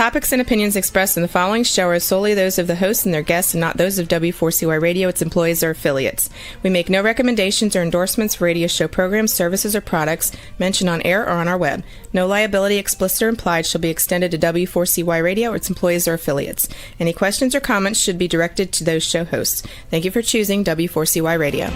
topics and opinions expressed in the following show are solely those of the hosts and their guests and not those of W4CY Radio, its employees, or affiliates. We make no recommendations or endorsements for radio show programs, services, or products mentioned on air or on our web. No liability, explicit or implied, shall be extended to W4CY Radio or its employees or affiliates. Any questions or comments should be directed to those show hosts. Thank you for choosing W4CY Radio.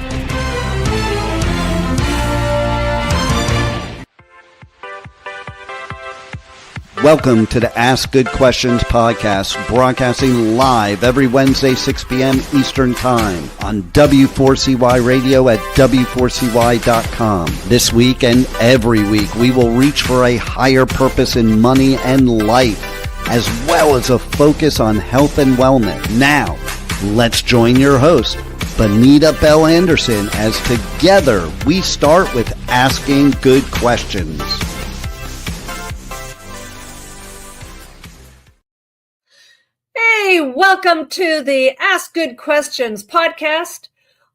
Welcome to the Ask Good Questions podcast, broadcasting live every Wednesday, 6 p.m. Eastern Time on W4CY Radio at W4CY.com. This week and every week, we will reach for a higher purpose in money and life, as well as a focus on health and wellness. Now, let's join your host, Bonita Bell Anderson, as together we start with Asking Good Questions. Hey, welcome to the Ask Good Questions podcast.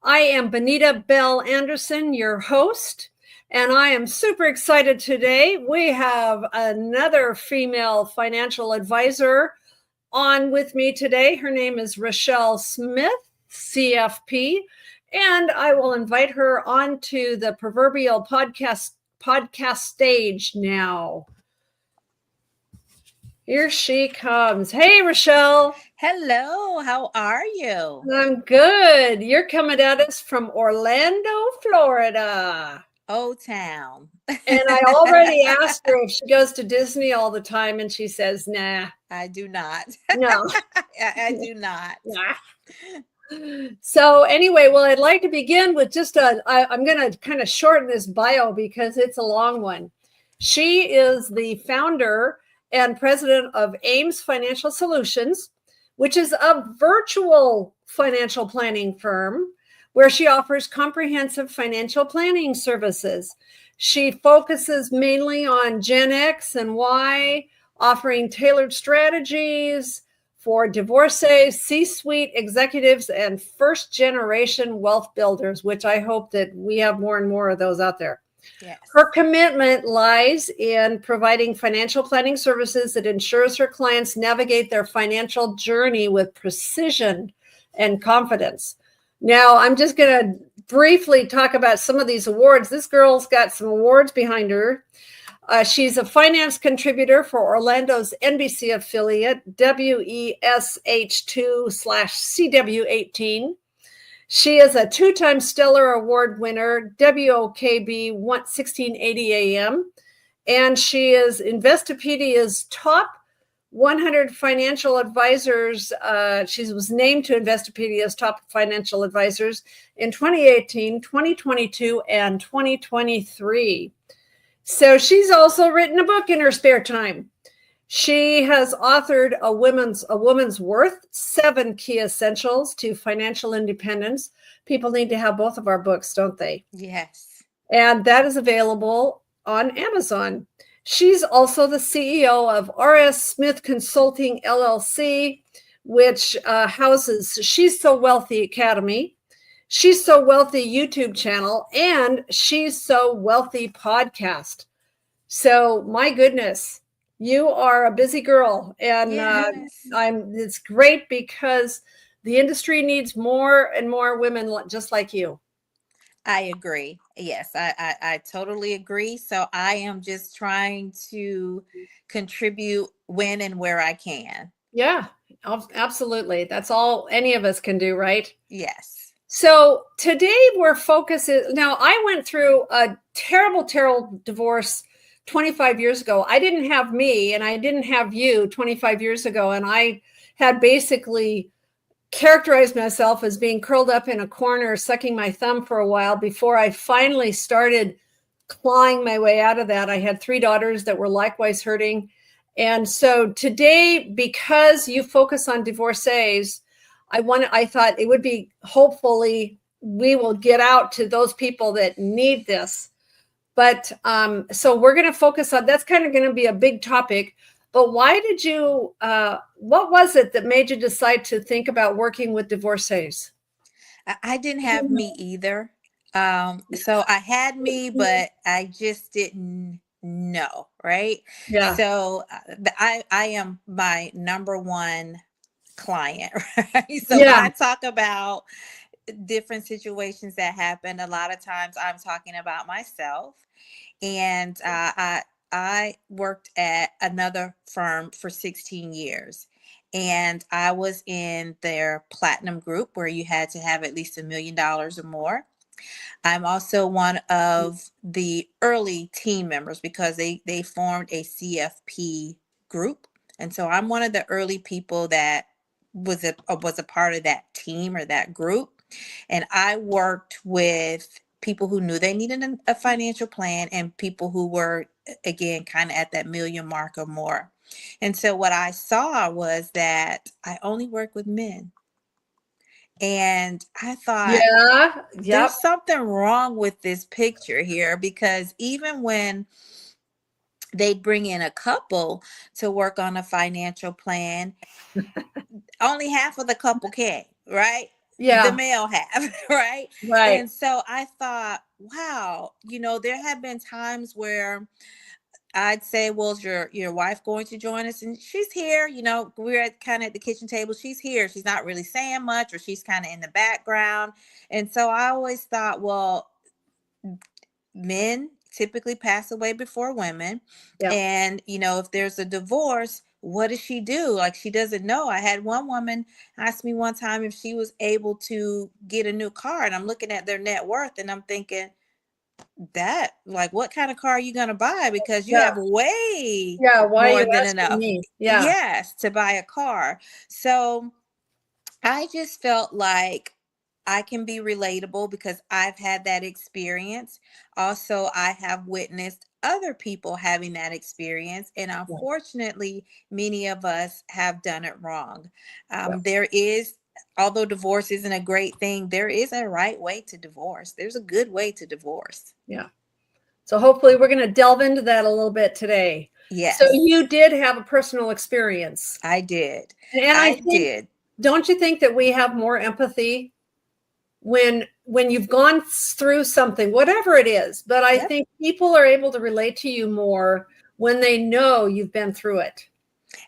I am Bonita Bell Anderson, your host, and I am super excited today. We have another female financial advisor on with me today. Her name is Reshell Smith, CFP, and I will invite her onto the proverbial podcast stage now. Here she comes. Hey, Reshell. Hello, how are you? I'm good. You're coming at us from Orlando, Florida. O-Town. And I already asked her if she goes to Disney all the time, and she says, nah. I do not. No. I do not. Nah. So anyway, well, I'd like to begin with I'm going to kind of shorten this bio because it's a long one. She is the founder and president of Ames Financial Solutions, which is a virtual financial planning firm where she offers comprehensive financial planning services. She focuses mainly on Gen X and Y, offering tailored strategies for divorcees, C-suite executives, and first-generation wealth builders, which I hope that we have more and more of those out there. Yes. Her commitment lies in providing financial planning services that ensures her clients navigate their financial journey with precision and confidence. Now, I'm just going to briefly talk about some of these awards. This girl's got some awards behind her. She's a finance contributor for Orlando's NBC affiliate, WESH2/CW18. She is a two-time Stellar Award winner, WOKB 1680 AM, and she is Investopedia's top 100 financial advisors. She was named to Investopedia's top financial advisors in 2018, 2022, and 2023. So she's also written a book in her spare time. She has authored A Woman's Worth, 7 Key Essentials to Financial Independence. People need to have both of our books, don't they? Yes. And that is available on Amazon. She's also the CEO of R.S. Smith Consulting, LLC, which houses She's So Wealthy Academy, She's So Wealthy YouTube channel, and She's So Wealthy podcast. So, my goodness. You are a busy girl, and Yes. It's great because the industry needs more and more women just like you. I agree. Yes, I totally agree. So I am just trying to contribute when and where I can. Yeah, absolutely. That's all any of us can do, right? Yes. So today we're focusing. Now, I went through a terrible, terrible divorce 25 years ago. I didn't have me and I didn't have you 25 years ago. And I had basically characterized myself as being curled up in a corner, sucking my thumb for a while before I finally started clawing my way out of that. I had 3 daughters that were likewise hurting. And so today, because you focus on divorcees, I thought it would be, hopefully we will get out to those people that need this. But so we're going to focus on, that's kind of going to be a big topic. But why did you, what was it that made you decide to think about working with divorcees? I didn't have me either. So I had me, but I just didn't no, right? Yeah. So I am my number one client, right? So when Yeah. I talk about different situations that happen, a lot of times I'm talking about myself. And I worked at another firm for 16 years. And I was in their platinum group where you had to have at least $1 million or more. I'm also one of the early team members because they formed a CFP group. And so I'm one of the early people that was a part of that team or that group. And I worked with people who knew they needed a financial plan and people who were, again, kind of at that million mark or more. And so what I saw was that I only work with men. And I thought, Yeah. there's Yep. something wrong with this picture here, because even when they'd bring in a couple to work on a financial plan, only half of the couple came, right? The Yeah. male half, right? Right. And so I thought, wow, there have been times where I'd say, well, is your wife going to join us? And she's here. We're at the kitchen table. She's here. She's not really saying much, or she's kind of in the background. And so I always thought, well, men typically pass away before women. Yeah. And, if there's a divorce, what does she do? Like, she doesn't know. I had one woman ask me one time if she was able to get a new car. And I'm looking at their net worth and I'm thinking, that, like, what kind of car are you going to buy? Because you Yeah. have way Yeah. Why are more you than asking enough, me? Yeah. yes, to buy a car. So I just felt like I can be relatable because I've had that experience. Also, I have witnessed other people having that experience. And Yeah. unfortunately, many of us have done it wrong. Yeah. There is, although divorce isn't a great thing, there is a right way to divorce. There's a good way to divorce. Yeah. So hopefully we're going to delve into that a little bit today. So Yes, you did have a personal experience. I did. And I I think, did. don't you think that we have more empathy when you've gone through something, whatever it is? But I Yep. think people are able to relate to you more when they know you've been through it.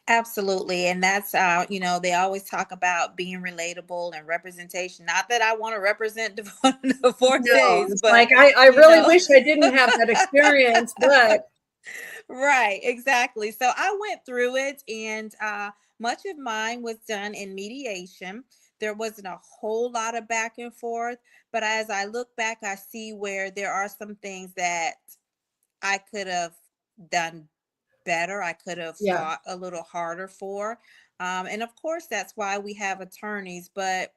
Absolutely. And that's, they always talk about being relatable and representation. Not that I want to represent No, divorcees, it's but, like, I really wish I didn't have that experience, but Right, exactly. So I went through it, and much of mine was done in mediation. There wasn't a whole lot of back and forth, but as I look back, I see where there are some things that I could have done better. I could have yeah, fought a little harder for. And of course, that's why we have attorneys, but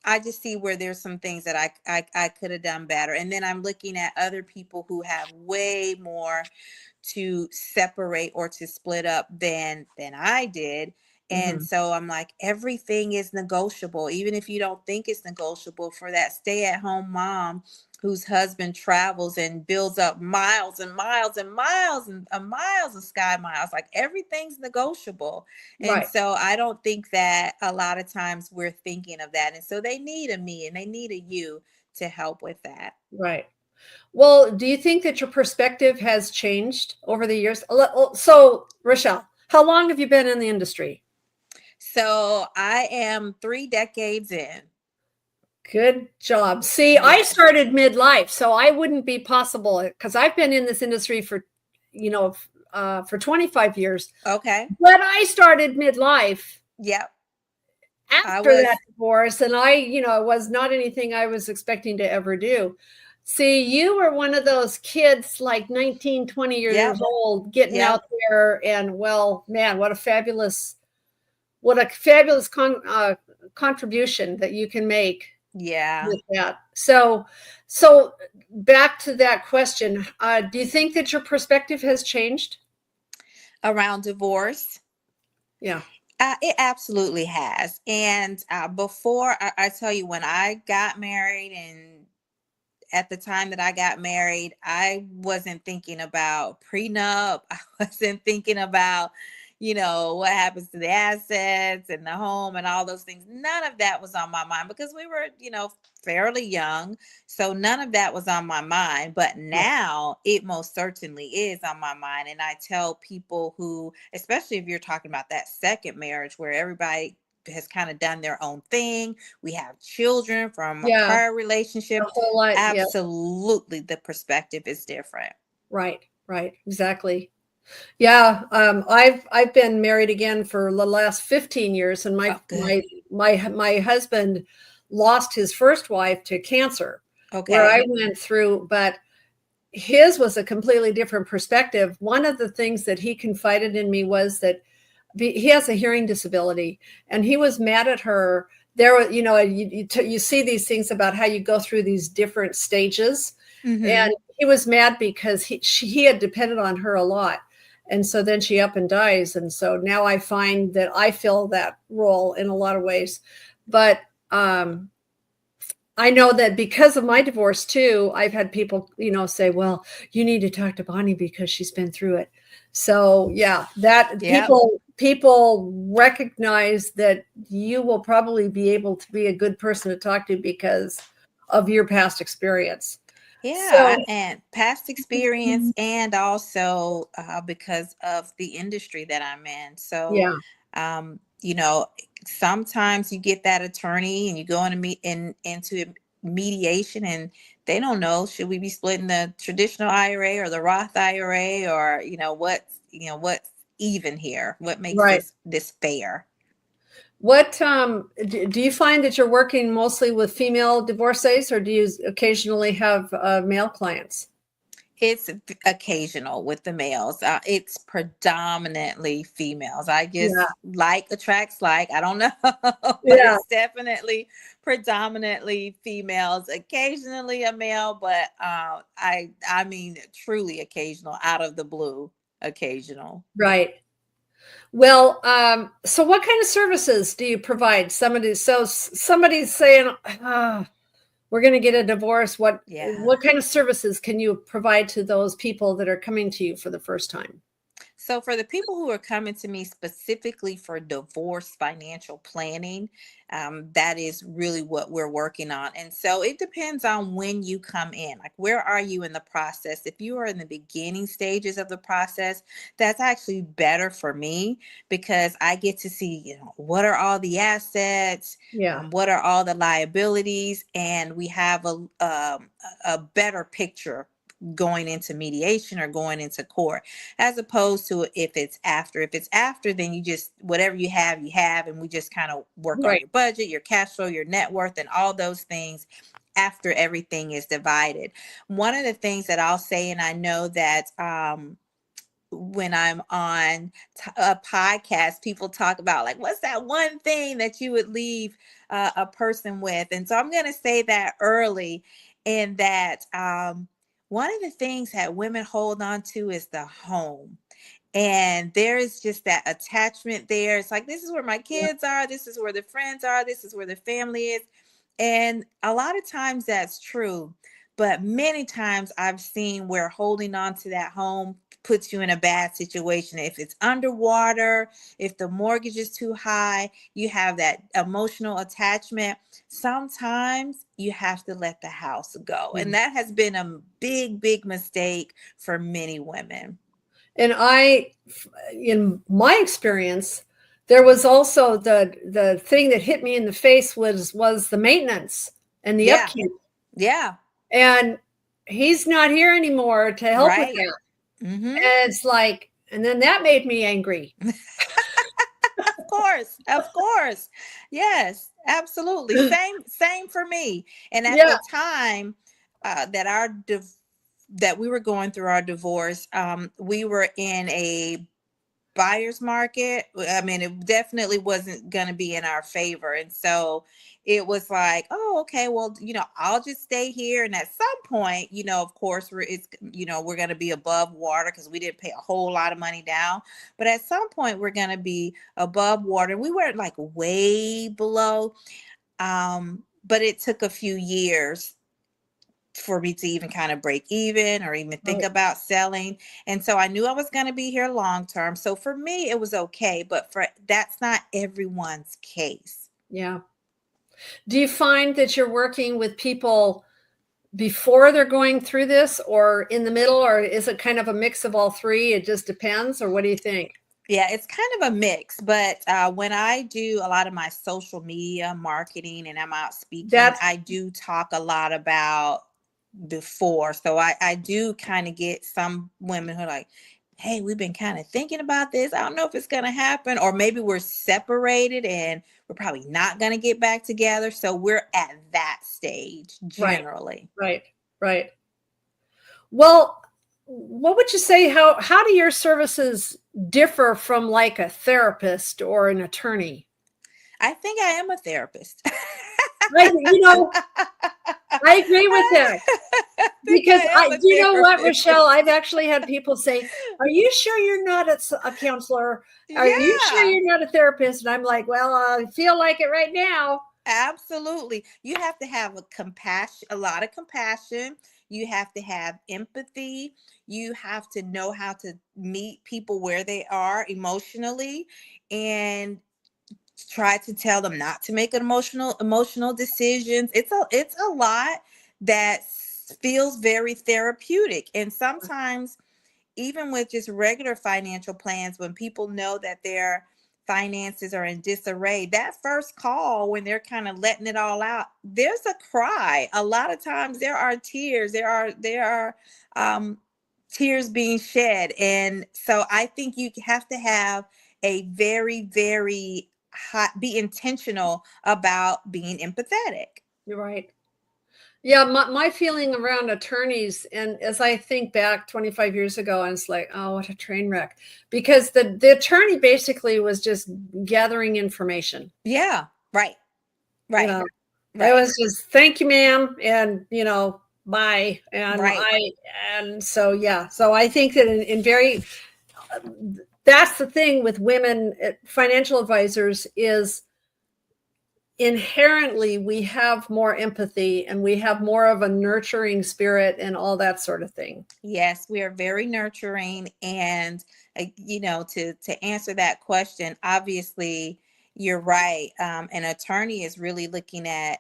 I just see where there's some things that I could have done better. And then I'm looking at other people who have way more to separate or to split up than I did. And mhm, so I'm like, everything is negotiable, even if you don't think it's negotiable, for that stay-at-home mom whose husband travels and builds up miles and miles and miles and miles of sky miles. Like, everything's negotiable. And right, so I don't think that a lot of times we're thinking of that. And so they need a me and they need a you to help with that. right. Well, do you think that your perspective has changed over the years? So, Reshell, how long have you been in the industry? So I am 3 decades in. Good job. See, I Yes. started midlife, so I wouldn't be possible because I've been in this industry for, for 25 years. Okay. But I started midlife Yep. I after that was. divorce, and it was not anything I was expecting to ever do. See, you were one of those kids like 19, 20 years Yep. old getting Yep. out there, and well, man, what a fabulous contribution that you can make Yeah. with that. So back to that question, do you think that your perspective has changed? Around divorce. Yeah. It absolutely has. And before, I tell you, when I got married, and at the time that I got married, I wasn't thinking about prenup. I wasn't thinking about, what happens to the assets and the home and all those things. None of that was on my mind because we were, fairly young. So none of that was on my mind. But now it most certainly is on my mind. And I tell people who, especially if you're talking about that second marriage where everybody has kind of done their own thing. We have children from a prior relationship. A whole lot. Absolutely. The perspective is different. Right. Exactly. Yeah. I've been married again for the last 15 years, and my husband lost his first wife to cancer, where I went through, but his was a completely different perspective. One of the things that he confided in me was that he has a hearing disability, and he was mad at her. There, you see these things about how you go through these different stages, and he was mad because he had depended on her a lot. And so then she up and dies. And so now I find that I fill that role in a lot of ways. But I know that because of my divorce too, I've had people, say, well, you need to talk to Bonnie because she's been through it. So people recognize that you will probably be able to be a good person to talk to because of your past experience. Yeah, and past experience, and also because of the industry that I'm in. So, sometimes you get that attorney and you go into mediation, and they don't know, should we be splitting the traditional IRA or the Roth IRA, or what's even here? What makes this fair? What do you find that you're working mostly with female divorcees, or do you occasionally have male clients? It's occasional with the males. It's predominantly females. I just attracts like. I don't know, but it's definitely predominantly females. Occasionally a male, but I mean truly occasional, out of the blue, occasional. Right. Well, so what kind of services do you provide? Somebody's saying, we're going to get a divorce. What kind of services can you provide to those people that are coming to you for the first time? So for the people who are coming to me specifically for divorce financial planning, that is really what we're working on. And so it depends on when you come in. Like, where are you in the process? If you are in the beginning stages of the process, that's actually better for me because I get to see, what are all the assets? What are all the liabilities? And we have a better picture going into mediation or going into court, as opposed to if it's after. If it's after, then you just, whatever you have, and we just kind of work on your budget, your cash flow, your net worth, and all those things after everything is divided. One of the things that I'll say, and I know that when I'm on a podcast, people talk about, like, what's that one thing that you would leave a person with? And so I'm going to say that early, in that one of the things that women hold on to is the home. And there is just that attachment there. It's like, this is where my kids are. This is where the friends are. This is where the family is. And a lot of times that's true. But many times I've seen where holding on to that home puts you in a bad situation. If it's underwater, if the mortgage is too high, you have that emotional attachment. Sometimes you have to let the house go. And that has been a big, big mistake for many women. And in my experience, there was also the thing that hit me in the face was the maintenance and the upkeep. Yeah. And he's not here anymore to help with that. And it's like, and then that made me angry. Of course. Yes, absolutely. Same for me. And at the time that we were going through our divorce, we were in a buyer's market. I mean, it definitely wasn't going to be in our favor. And so it was like, oh, okay, well, I'll just stay here. And at some point, of course, we're going to be above water because we didn't pay a whole lot of money down. But at some point, we're going to be above water. We weren't like way below. But it took a few years for me to even kind of break even or even think Right. about selling. And so I knew I was going to be here long term. So for me, it was okay. But that's not everyone's case. Yeah. Do you find that you're working with people before they're going through this or in the middle, or is it kind of a mix of all three? It just depends, or what do you think? Yeah, it's kind of a mix, but when I do a lot of my social media marketing and I'm out speaking, That's I do talk a lot about before. So I do kind of get some women who are like, hey, we've been kind of thinking about this. I don't know if it's going to happen, or maybe we're separated and we're probably not going to get back together. So we're at that stage right, generally. right, right. Well, what would you say? How do your services differ from like a therapist or an attorney? I think I am a therapist. Right, I agree with that. Because do you know what, Reshell? I've actually had people say, "Are you sure you're not a counselor? Are you sure Yeah. you're not a therapist?" And I'm like, "Well, I feel like it right now." Absolutely. You have to have a lot of compassion. You have to have empathy. You have to know how to meet people where they are emotionally and try to tell them not to make emotional decisions. It's a lot that feels very therapeutic. And sometimes even with just regular financial plans, when people know that their finances are in disarray, that first call when they're kind of letting it all out, there's a cry. A lot of times there are tears. There are tears being shed. And so I think you have to have a very, very be intentional about being empathetic. You're right. Yeah, my feeling around attorneys, and as I think back 25 years ago, I was like, oh, what a train wreck. Because the attorney basically was just gathering information. Yeah, right, You right, know, it right, was just thank you, ma'am, and bye. right. And so yeah, so I think that in very that's the thing with women financial advisors is inherently we have more empathy and we have more of a nurturing spirit and all that sort of thing. Yes, we are very nurturing. And, to answer that question, obviously, you're right. An attorney is really looking at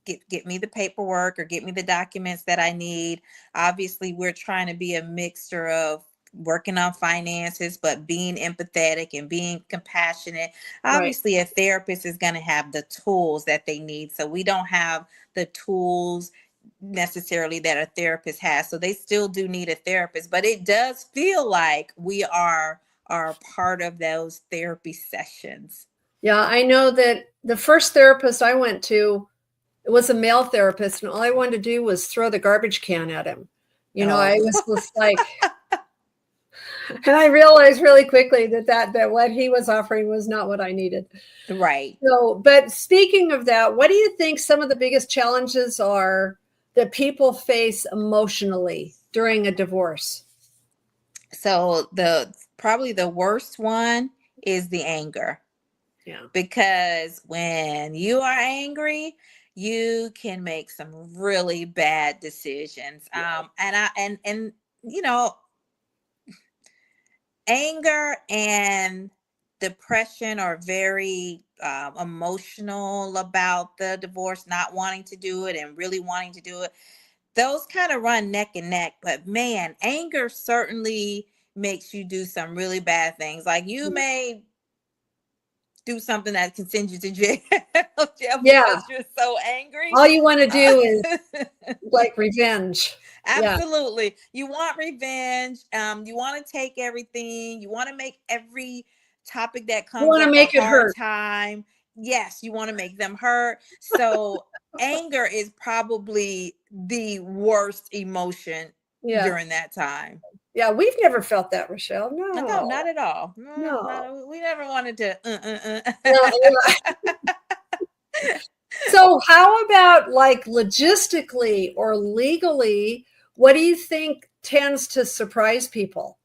get me the paperwork or get me the documents that I need. Obviously, we're trying to be a mixture of working on finances, but being empathetic and being compassionate. Right. Obviously, a therapist is going to have the tools that they need. So we don't have the tools necessarily that a therapist has. So they still do need a therapist, but it does feel like we are part of those therapy sessions. Yeah, I know that the first therapist I went to, it was a male therapist, and all I wanted to do was throw the garbage can at him. Oh, I was just like, and I realized really quickly that what he was offering was not what I needed. right. So, but speaking of that, what do you think some of the biggest challenges are that people face emotionally during a divorce? So probably the worst one is the anger. Yeah. Because when you are angry, you can make some really bad decisions. Yeah. And you know, anger and depression are very emotional about the divorce, not wanting to do it and really wanting to do it. Those kind of run neck and neck, but man, anger certainly makes you do some really bad things. Like you may do something that can send you to jail Yeah. because you're so angry. All you want to do is like revenge. Yeah. Absolutely. You want revenge. You want to take everything. You want to make every topic that You comes want to up a make it hard hurt. time. Yes, you want to make them hurt. So anger is probably the worst emotion Yeah. during that time. Yeah. We've never felt that, Reshell. No, No. not at all. No. We never wanted to. Yeah, yeah. So how about like logistically or legally, what do you think tends to surprise people?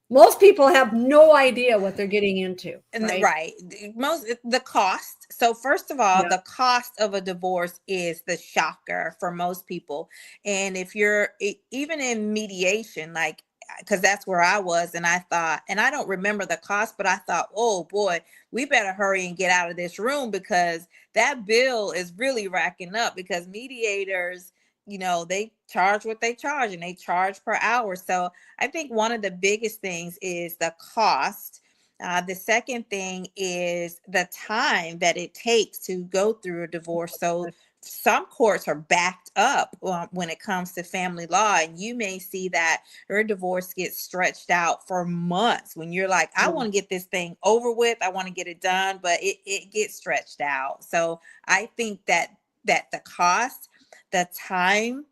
Most people have no idea what they're getting into. And Right. the cost. So first of all, Yeah. the cost of a divorce is the shocker for most people. And if you're even in mediation, like, because that's where I was, and I thought, and I don't remember the cost, but I thought, oh boy, we better hurry and get out of this room, because that bill is really racking up, because mediators, they charge what they charge, and they charge per hour. So I think one of the biggest things is the cost. The second thing is the time that it takes to go through a divorce. So some courts are backed up when it comes to family law, and you may see that your divorce gets stretched out for months when you're like, I want to get this thing over with, I want to get it done, but it gets stretched out. So I think that the cost, the time,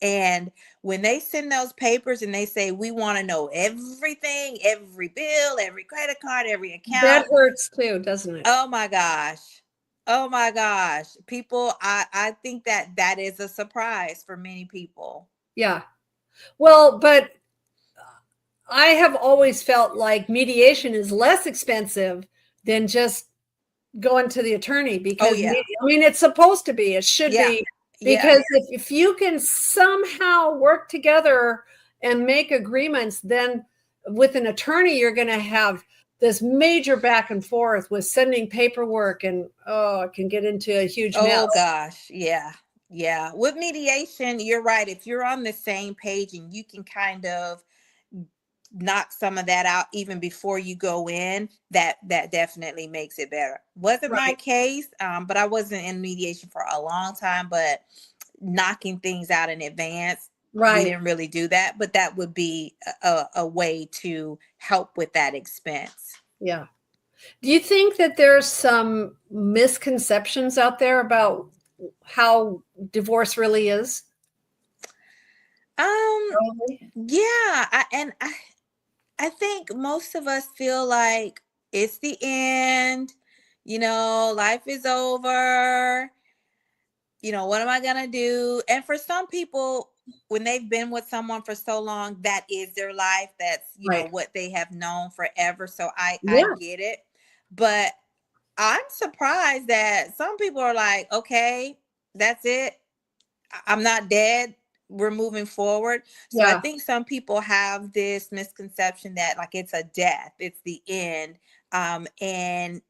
and when they send those papers and they say, we want to know everything, every bill, every credit card, every account. That hurts too, doesn't it? Oh my gosh. Oh my gosh. People, I think that is a surprise for many people. Yeah. Well, but I have always felt like mediation is less expensive than just going to the attorney, because it's supposed to be, it should be, because if you can somehow work together and make agreements, then with an attorney, you're going to have this major back and forth with sending paperwork, and it can get into a huge mess. Oh gosh. Yeah. Yeah. With mediation, you're right. If you're on the same page and you can kind of knock some of that out even before you go in, that definitely makes it better. Wasn't my case, but I wasn't in mediation for a long time, but knocking things out in advance, we didn't really do that, but that would be a way to help with that expense. Yeah. Do you think that there's some misconceptions out there about how divorce really is? Yeah, I think most of us feel like it's the end, life is over, what am I going to do? And for some people, when they've been with someone for so long, that is their life. That's, what they have known forever. So I get it. But I'm surprised that some people are like, okay, that's it. I'm not dead. We're moving forward. So I think some people have this misconception that like it's a death, it's the end. And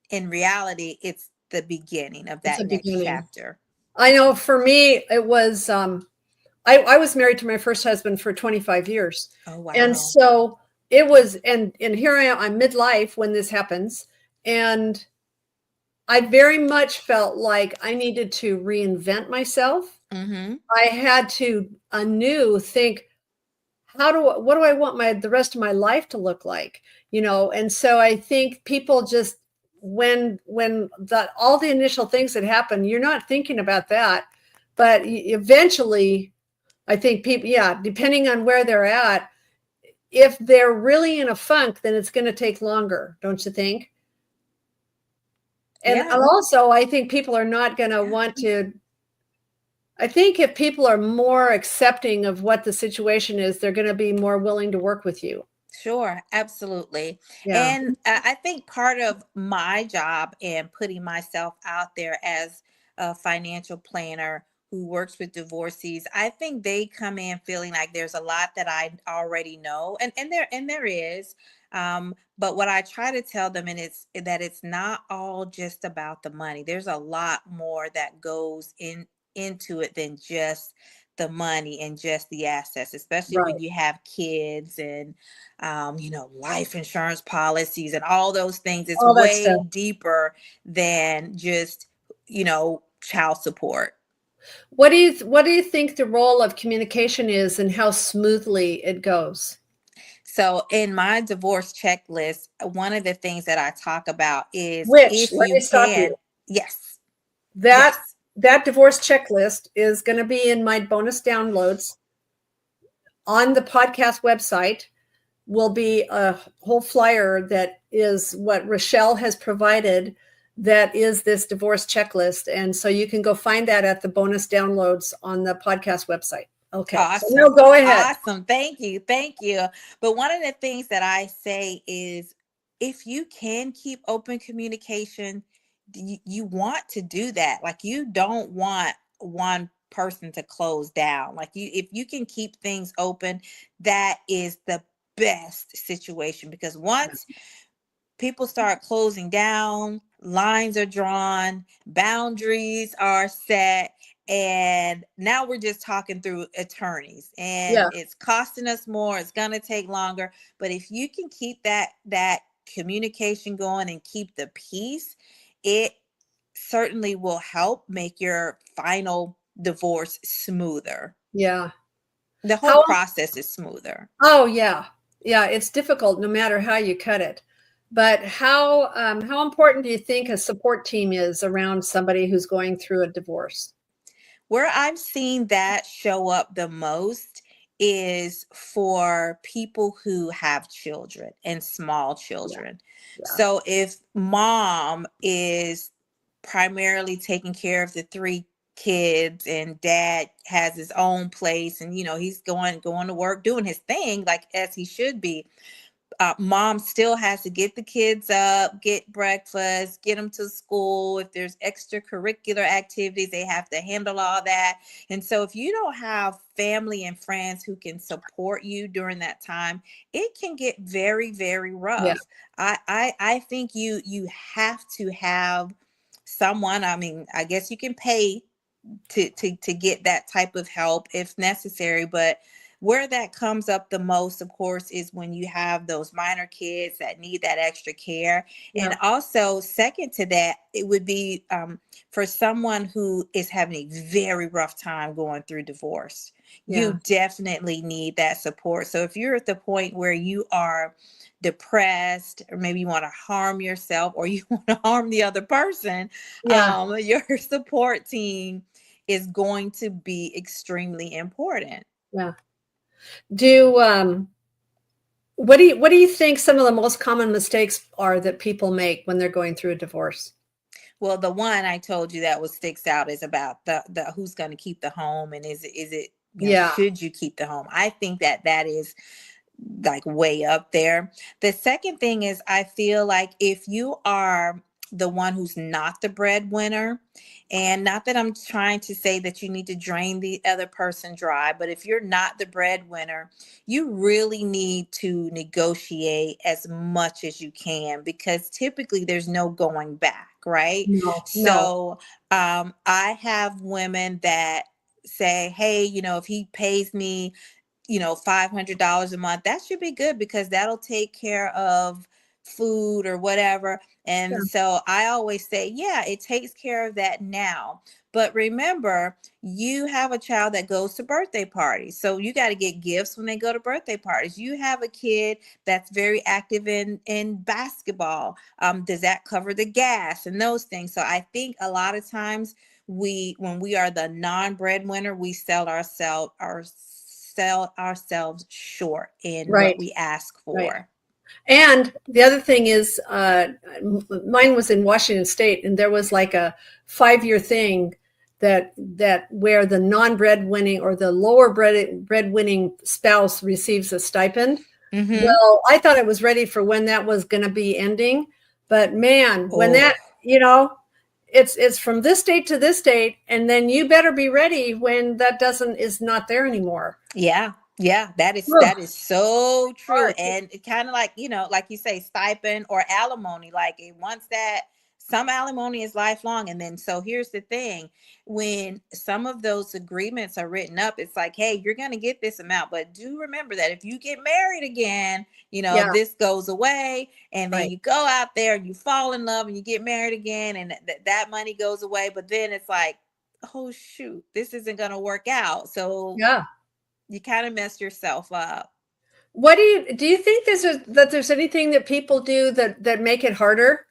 in reality, it's the beginning of that next chapter. I know for me, it was, I was married to my first husband for 25 years. Oh, wow. And so it was, and here I am, I'm midlife when this happens. And I very much felt like I needed to reinvent myself. Mm-hmm. I had to anew think, what do I want the rest of my life to look like? And so I think people just, when all the initial things that happen, you're not thinking about that, but eventually I think people, depending on where they're at, if they're really in a funk, then it's going to take longer. Don't you think? And also I think people are not going to want to, I think if people are more accepting of what the situation is, they're going to be more willing to work with you. Sure, absolutely. Yeah. And I think part of my job in putting myself out there as a financial planner who works with divorcees, I think they come in feeling like there's a lot that I already know, and there is. But what I try to tell them, and it's not all just about the money. There's a lot more that goes into it than just the money and just the assets, especially when you have kids and life insurance policies and all those things. It's way deeper than just child support. What do you think the role of communication is and how smoothly it goes? So in my divorce checklist, one of the things that I talk about is Yes. That divorce checklist is going to be in my bonus downloads on the podcast website. Will be a whole flyer that is what Reshell has provided, that is this divorce checklist. And so you can go find that at the bonus downloads on the podcast website. Okay. So Awesome. no, go ahead. Awesome. Thank you. Thank you. But one of the things that I say is if you can keep open communication, you want to do that. Like you don't want one person to close down. Like if you can keep things open, that is the best situation because once people start closing down, lines are drawn, boundaries are set, and now we're just talking through attorneys and Yeah. it's costing us more, it's going to take longer, but if you can keep that communication going and keep the peace, it certainly will help make your final divorce smoother. Yeah. The whole How process is smoother. Oh yeah, yeah. It's difficult no matter how you cut it. But how important do you think a support team is around somebody who's going through a divorce? Where I've seen that show up the most is for people who have children and small Yeah, children. yeah, So if mom is primarily taking care of the three kids and dad has his own place and he's going to work doing his thing like as he should be, mom still has to get the kids up, get breakfast, get them to school. If there's extracurricular activities, they have to handle all that. And so if you don't have family and friends who can support you during that time, it can get very, very yeah, rough. I think you have to have someone. I mean, I guess you can pay to get that type of help if necessary, but where that comes up the most, of course, is when you have those minor kids that need that extra care. yeah, And also second to that, it would be for someone who is having a very rough time going through divorce, yeah, you definitely need that support. So if you're at the point where you are depressed or maybe you want to harm yourself or you want to harm the other person, yeah, your support team is going to be extremely important. yeah. Do what do you think some of the most common mistakes are that people make when they're going through a divorce? Well, the one I told you that was sticks out is about the who's going to keep the home and is it Yeah, should you keep the home? I think that is like way up there. The second thing is I feel like if you are the one who's not the breadwinner, and not that I'm trying to say that you need to drain the other person dry, but if you're not the breadwinner, you really need to negotiate as much as you can because typically there's no going back, right? no, no, So I have women that say, hey, if he pays me $500 a month, that should be good because that'll take care of food or whatever. yeah, And so I always say, yeah, it takes care of that now. But remember, you have a child that goes to birthday parties. So you got to get gifts when they go to birthday parties. You have a kid that's very active in basketball. Does that cover the gas and those things? So I think a lot of times when we are the non-breadwinner, we sell ourselves short in what right, we ask right. for. And the other thing is, mine was in Washington State, and there was like a 5-year thing that where the non-breadwinning or the lower breadwinning spouse receives a stipend. Mm-hmm. Well, I thought it was ready for when that was going to be ending, but man, when Oh, that it's from this date to this date, and then you better be ready when that doesn't is not there anymore. yeah. Yeah, that is Ugh, that is so true. hard. And it kind of like, like you say, stipend or alimony, like it once that some alimony is lifelong. And then so here's the thing, when some of those agreements are written up, it's like, hey, you're gonna get this amount, but do remember that if you get married again, Yeah, this goes away, and then right. you go out there and you fall in love and you get married again, and that money goes away. But then it's like, oh shoot, this isn't gonna work out. So Yeah. you kind of mess yourself up What do you think that there's anything that people do that make it harder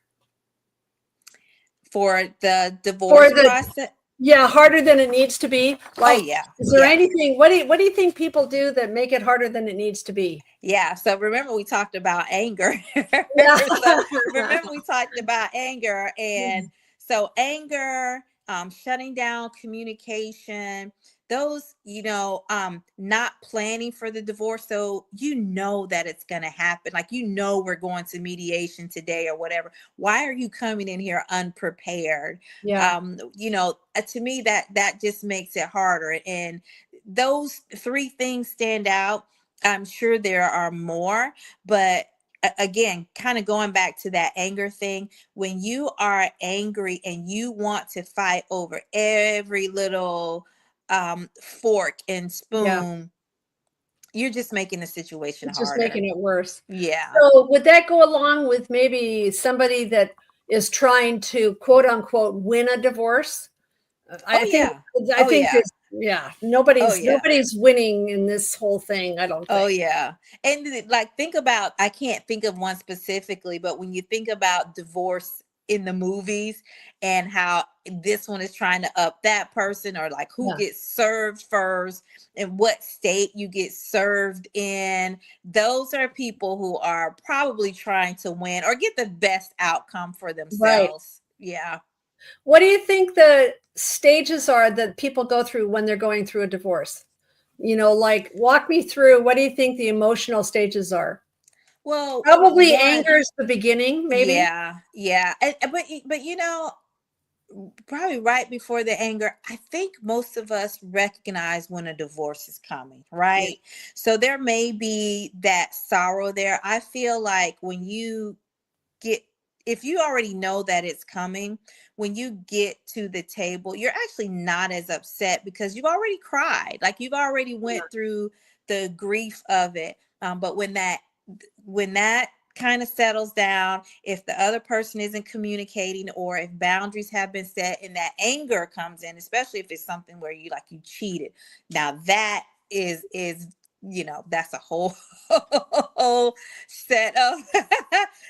for the for divorce the process. yeah, harder than it needs to be? Oh Like, yeah, is there yeah, anything what do you think people do that make it harder than it needs to be? yeah. So remember we talked about anger. Yeah. So remember we talked about anger, and so anger, shutting down communication. those, not planning for the divorce. So that it's going to happen. Like, we're going to mediation today or whatever. Why are you coming in here unprepared? Yeah. To me, that just makes it harder. And those three things stand out. I'm sure there are more, but again, kind of going back to that anger thing, when you are angry and you want to fight over every little fork and Yeah. spoon, you're just making the situation It's just harder. making it worse. Yeah. So would that go along with maybe somebody that is trying to quote unquote win a divorce? Oh I think yeah. I Oh think yeah. it's, yeah, Oh yeah. nobody's winning in this whole thing, I don't Oh think. yeah. And like, think about, I can't think of one specifically, but when you think about divorce in the movies and how this one is trying to up that person, or like who Yeah. gets served first and what state you get served in, those are people who are probably trying to win or get the best outcome for Right. themselves. Yeah. What do you think the stages are that people go through when they're going through a divorce? Like, walk me through, what do you think the emotional stages are? Well, Probably one, anger is the beginning, maybe. yeah, yeah. But probably right before the anger, I think most of us recognize when a divorce is coming, Yeah. right? So there may be that sorrow there. I feel like when you get, if you already know that it's coming, when you get to the table, you're actually not as upset because you've already cried. Like, you've already Yeah. went through the grief of it. But when that kind of settles down, if the other person isn't communicating, or if boundaries have been set and that anger comes in, especially if it's something where you cheated, now that is that's a whole whole set of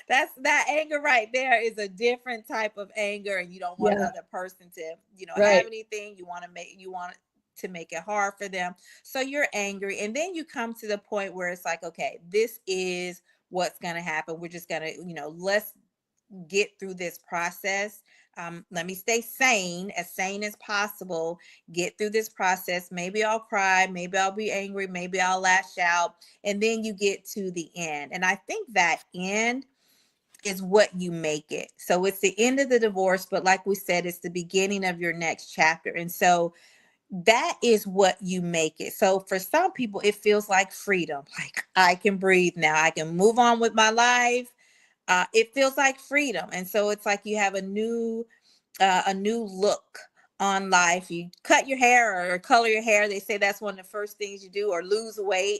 that anger right there is a different type of anger, and you don't want the Yeah. other person to have Right. anything. You want to make it hard for them, so you're angry, and then you come to the point where it's like, okay, this is what's going to happen. We're just going to, let's get through this process. Let me stay sane as possible, get through this process. Maybe I'll cry, maybe I'll be angry, maybe I'll lash out. And then you get to the end. And I think that end is what you make it. So it's the end of the divorce, but like we said, it's the beginning of your next chapter. And so that is what you make it. So for some people, it feels like freedom. Like, I can breathe now, I can move on with my life. It feels like freedom. And so it's like you have a new look on life. You cut your hair or color your hair. They say that's one of the first things you do, or lose weight,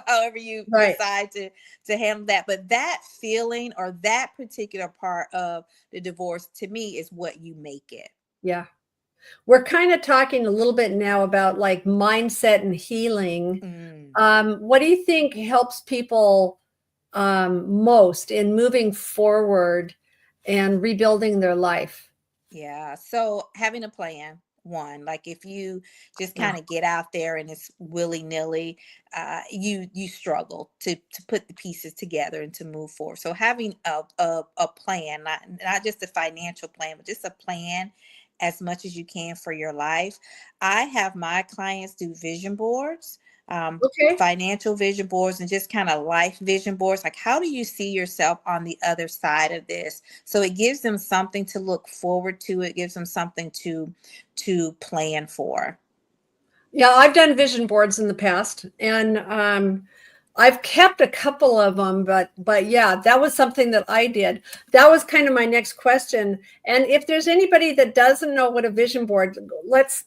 however you Right. decide to handle that. But that feeling, or that particular part of the divorce, to me, is what you make it. Yeah. We're kind of talking a little bit now about like mindset and healing. Mm. What do you think helps people most in moving forward and rebuilding their life? Yeah. So having a plan, one, like, if you just Yeah. kind of get out there and it's willy nilly, you struggle to put the pieces together and to move forward. So having a plan, not just a financial plan, but just a plan as much as you can for your life. I have my clients do vision boards. Okay. Financial vision boards, and just kind of life vision boards. Like, how do you see yourself on the other side of this? So it gives them something to look forward to. It gives them something to plan for. Yeah, I've done vision boards in the past, and I've kept a couple of them, but yeah, that was something that I did. That was kind of my next question. And if there's anybody that doesn't know what a vision board, let's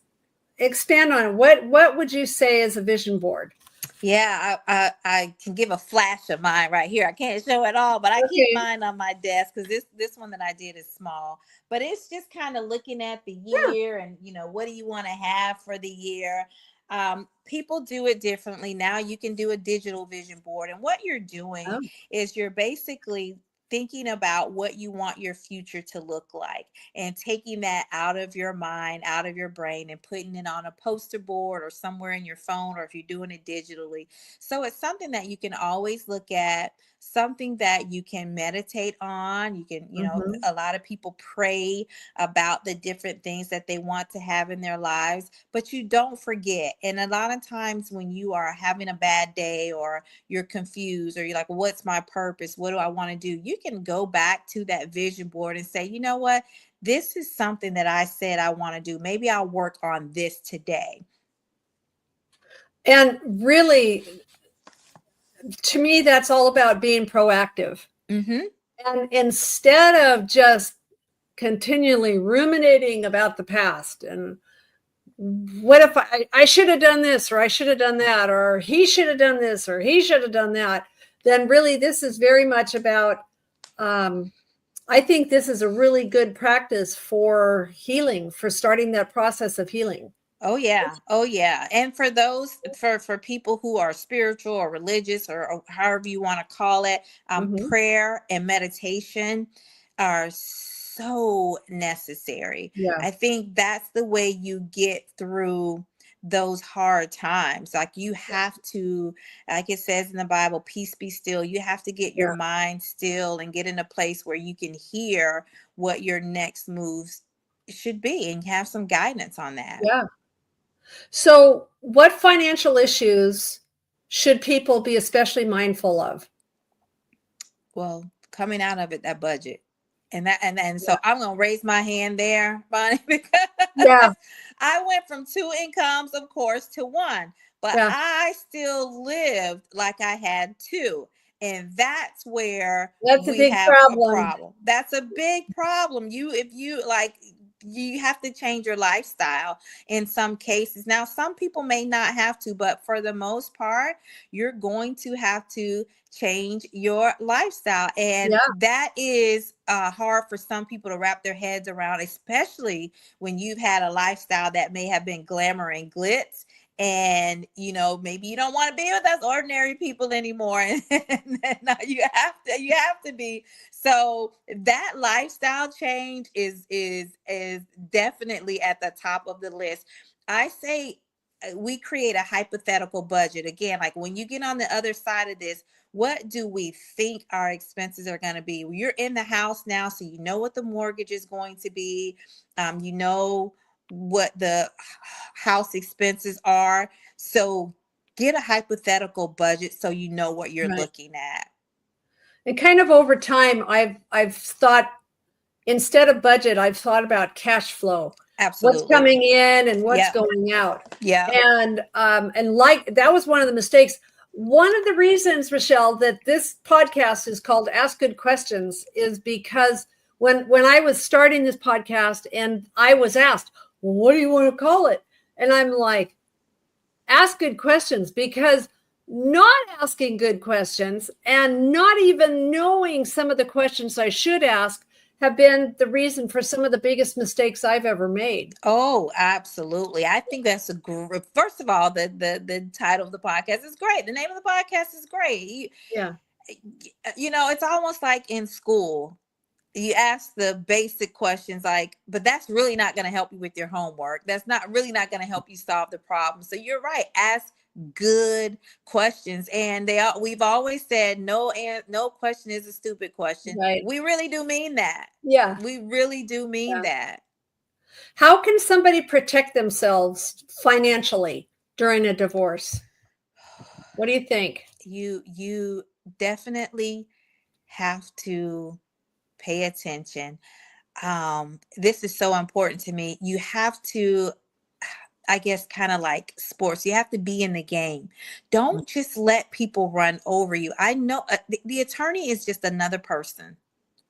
expand on it. What would you say is a vision board? Yeah, I can give a flash of mine right here. I can't show it all, but I keep Okay. mine on my desk because this one that I did is small. But it's just kind of looking at the Yeah. year, and what do you want to have for the year? People do it differently now. You can do a digital vision board, and what you're doing Oh, is you're basically thinking about what you want your future to look like, and taking that out of your mind, out of your brain, and putting it on a poster board or somewhere in your phone, or if you're doing it digitally. So it's something that you can always look at. something that you can meditate on. You can, Mhm. a lot of people pray about the different things that they want to have in their lives, but you don't forget. And a lot of times when you are having a bad day, or you're confused, or you're like, what's my purpose? What do I want to do? You can go back to that vision board and say, you know what? This is something that I said I want to do. Maybe I'll work on this today. And really, to me, that's all about being proactive. Mm-hmm. And instead of just continually ruminating about the past and what if I should have done this, or I should have done that, or he should have done this, or he should have done that, then really this is very much about, I think this is a really good practice for healing, for starting that process of healing. Oh yeah. Oh yeah. And for those, for people who are spiritual or religious, or however you want to call it, Mhm. prayer and meditation are so necessary. Yeah. I think that's the way you get through those hard times. Like, you have to, like it says in the Bible, peace be still. You have to get your Yeah. mind still and get in a place where you can hear what your next moves should be, and have some guidance on that. Yeah. So, what financial issues should people be especially mindful of? Well, coming out of it, that budget. And Yeah. so I'm gonna raise my hand there, Bonnie, because Yeah. I went from 2 incomes, of course, to one, but Yeah. I still lived like I had two. And that's where That's a we big have a problem. problem. That's a big problem. If you like, you have to change your lifestyle in some cases. Now, some people may not have to, but for the most part, you're going to have to change your lifestyle. And Yeah. that is hard for some people to wrap their heads around, especially when you've had a lifestyle that may have been glamour and glitz. And maybe you don't want to be with us ordinary people anymore, and now you have to be. So that lifestyle change is definitely at the top of the list. I say we create a hypothetical budget. Again, like, when you get on the other side of this, what do we think our expenses are going to be? You're in the house now, so you know what the mortgage is going to be. You know what the house expenses are. So get a hypothetical budget so you know what you're Right. looking at. And kind of over time, I've thought, instead of budget, I've thought about cash flow. What's Absolutely. coming in and what's Yeah. going out. Yeah. And like, that was one of the mistakes. One of the reasons, Reshell, that this podcast is called Ask Good Questions is because when I was starting this podcast and I was asked, well, what do you want to call it? And I'm like, Ask Good Questions, because not asking good questions and not even knowing some of the questions I should ask have been the reason for some of the biggest mistakes I've ever made. Oh, absolutely. I think that's a great. First of all, the title of the podcast is great. The name of the podcast is great. Yeah. It's almost like in school. You ask the basic questions, like, but that's really not going to help you with your homework. That's not going to help you solve the problem. So you're right. Ask good questions. And we've always said no question is a stupid question. Right. We really do mean that. Yeah. We really do mean that. How can somebody protect themselves financially during a divorce? What do you think? You definitely have to pay attention. This is so important to me. You have to, I guess, kind of like sports, you have to be in the game. Don't just let people run over you. I know the attorney is just another person,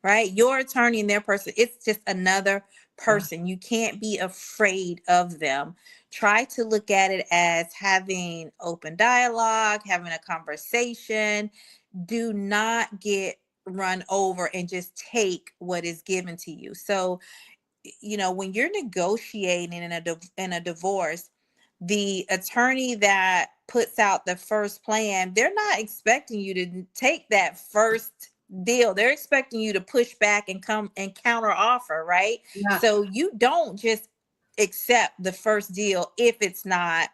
right? Your attorney and their person, it's just another person. You can't be afraid of them. Try to look at it as having open dialogue, having a conversation. Do not get run over and just take what is given to you. So, when you're negotiating in a divorce, the attorney that puts out the first plan, they're not expecting you to take that first deal. They're expecting you to push back and come and counter offer, right? Yeah. So you don't just accept the first deal if it's not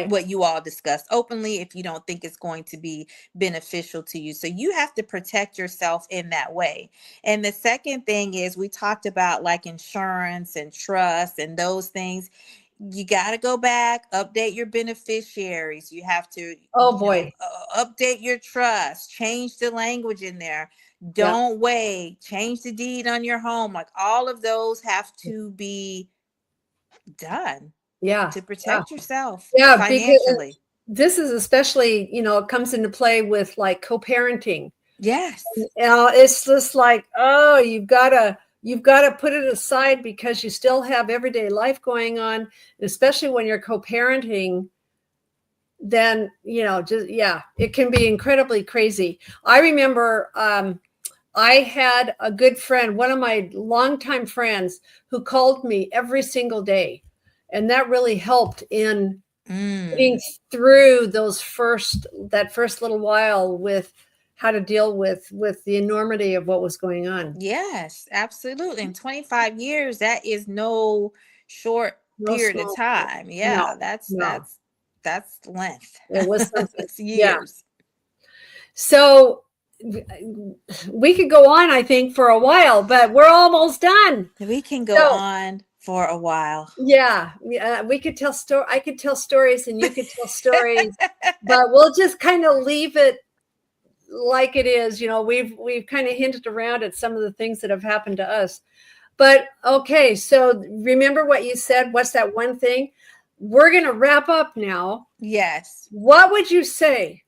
what you all discuss openly if you don't think it's going to be beneficial to you. So you have to protect yourself in that way. And the second thing is, we talked about like insurance and trust and those things. You got to go back, update your beneficiaries. You have to update your trust, change the language in there. Don't wait, change the deed on your home. Like all of those have to be done. To protect yourself financially. Because this is especially, it comes into play with like co-parenting. Yes. It's just like, oh, you've got to put it aside because you still have everyday life going on. And especially when you're co-parenting, then, it can be incredibly crazy. I remember I had a good friend, one of my longtime friends, who called me every single day. And that really helped in getting through that first little while with how to deal with the enormity of what was going on. Yes, absolutely. In 25 years, that is no short period of time. Yeah, that's length. It was something. It's years. So we could go on, I think, for a while, but we're almost done. We can go on for a while. Yeah, we could tell I could tell stories and you could tell stories, but we'll just kind of leave it like it is. We've kind of hinted around at some of the things that have happened to us. But okay, so remember what you said. What's that one thing? We're going to wrap up now. Yes. What would you say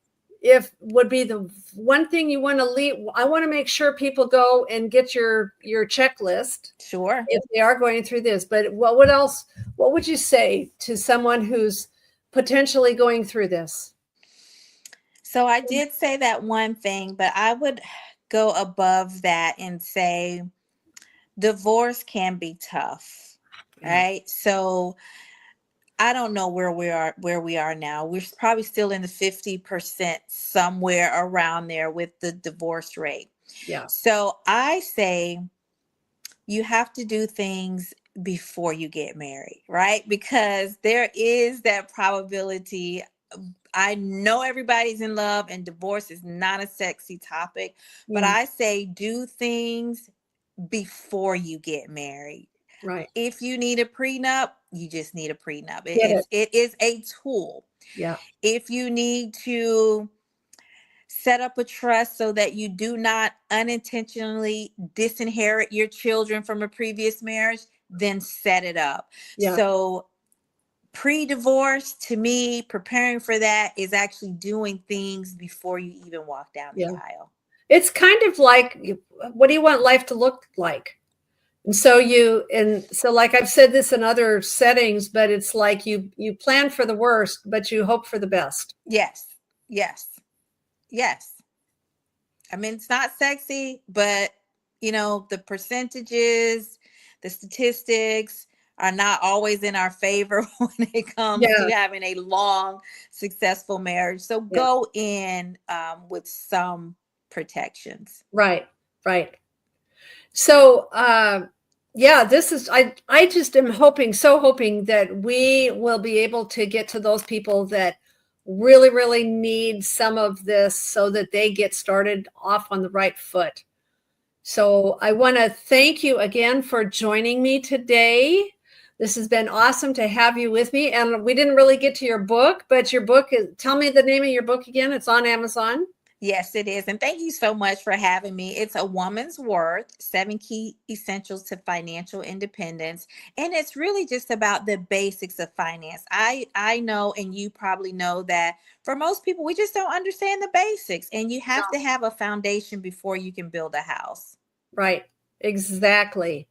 would be the one thing you want to leave? I want to make sure people go and get your checklist. Sure. If they are going through this, but what would you say to someone who's potentially going through this? So I did say that one thing, but I would go above that and say divorce can be tough, right? So I don't know where we are now. We're probably still in the 50%, somewhere around there with the divorce rate. Yeah. So I say you have to do things before you get married, right? Because there is that probability. I know everybody's in love and divorce is not a sexy topic, but I say do things before you get married. Right. If you need a prenup, you just need a prenup. It is a tool. Yeah. If you need to set up a trust so that you do not unintentionally disinherit your children from a previous marriage, then set it up. Yeah. So pre-divorce, to me, preparing for that is actually doing things before you even walk down the aisle. It's kind of like, what do you want life to look like? And so like I've said this in other settings, but it's like you plan for the worst, but you hope for the best. Yes. I mean, it's not sexy, but the percentages, the statistics are not always in our favor when it comes to having a long, successful marriage. So go in with some protections. Right. So, this is, I just am hoping that we will be able to get to those people that really, really need some of this so that they get started off on the right foot. So I want to thank you again for joining me today. This has been awesome to have you with me. And we didn't really get to your book, but your book tell me the name of your book again. It's on Amazon. Yes, it is. And thank you so much for having me. It's A Woman's Worth, 7 Key Essentials to Financial Independence. And it's really just about the basics of finance. I know, and you probably know, that for most people, we just don't understand the basics. And you have to have a foundation before you can build a house. Right. Exactly.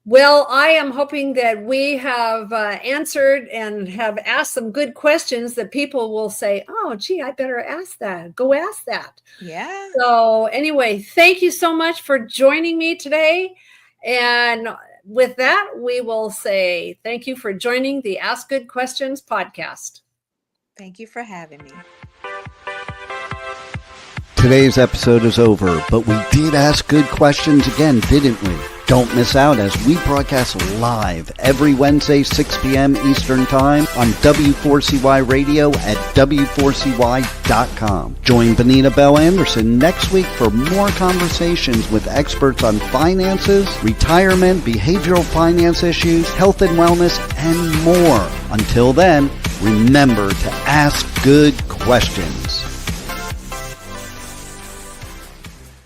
Well, I am hoping that we have answered and have asked some good questions that people will say, oh, gee, I better ask that. Go ask that. Yeah. So anyway, thank you so much for joining me today. And with that, we will say thank you for joining the Ask Good Questions podcast. Thank you for having me. Today's episode is over, but we did ask good questions again, didn't we? Don't miss out as we broadcast live every Wednesday, 6 p.m. Eastern Time on W4CY Radio at W4CY.com. Join Bonita Bell Anderson next week for more conversations with experts on finances, retirement, behavioral finance issues, health and wellness, and more. Until then, remember to ask good questions.